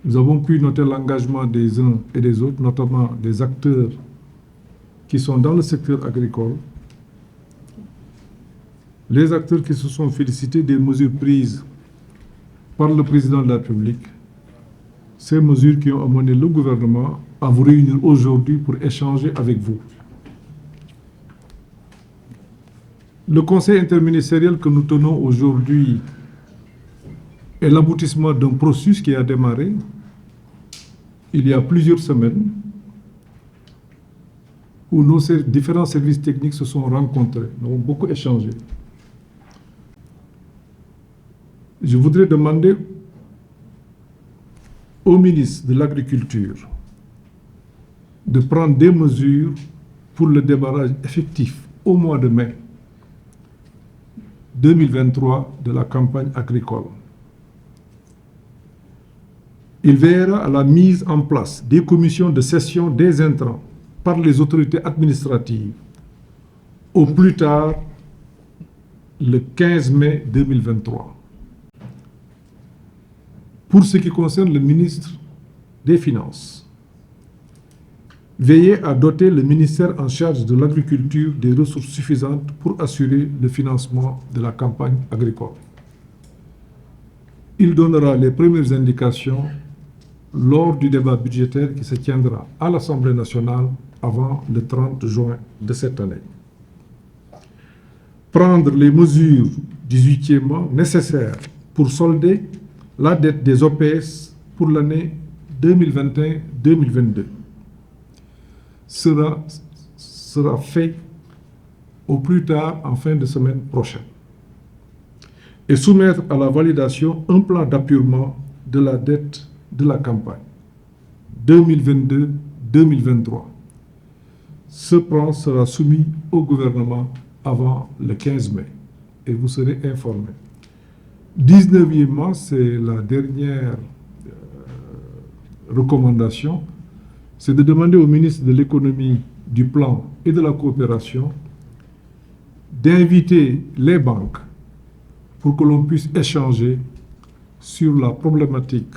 Nous avons pu noter l'engagement des uns et des autres, notamment des acteurs qui sont dans le secteur agricole, les acteurs qui se sont félicités des mesures prises par le président de la République, ces mesures qui ont amené le gouvernement à vous réunir aujourd'hui pour échanger avec vous. Le conseil interministériel que nous tenons aujourd'hui est l'aboutissement d'un processus qui a démarré il y a plusieurs semaines où nos différents services techniques se sont rencontrés. Nous avons beaucoup échangé. Je voudrais demander au ministre de l'Agriculture de prendre des mesures pour le démarrage effectif au mois de mai 2023 de la campagne agricole. Il veillera à la mise en place des commissions de cession des intrants par les autorités administratives au plus tard le 15 mai 2023. Pour ce qui concerne le ministre des Finances, veillez à doter le ministère en charge de l'agriculture des ressources suffisantes pour assurer le financement de la campagne agricole. Il donnera les premières indications lors du débat budgétaire qui se tiendra à l'Assemblée nationale avant le 30 juin de cette année. Prendre les mesures d'usuiement nécessaires pour solder la dette des OPS pour l'année 2021-2022 sera fait au plus tard en fin de semaine prochaine et soumettre à la validation un plan d'appurement de la dette de la campagne 2022-2023. Ce plan sera soumis au gouvernement avant le 15 mai et vous serez informés. 19e, c'est la dernière recommandation, c'est de demander au ministre de l'économie, du plan et de la coopération d'inviter les banques pour que l'on puisse échanger sur la problématique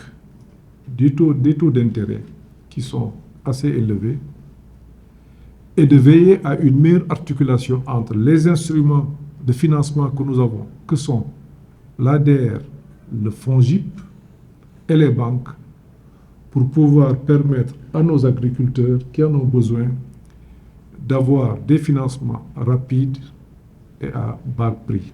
des taux d'intérêt qui sont assez élevés et de veiller à une meilleure articulation entre les instruments de financement que nous avons, que sont l'ADR, le FONGIP et les banques, pour pouvoir permettre à nos agriculteurs qui en ont besoin d'avoir des financements rapides et à bas prix.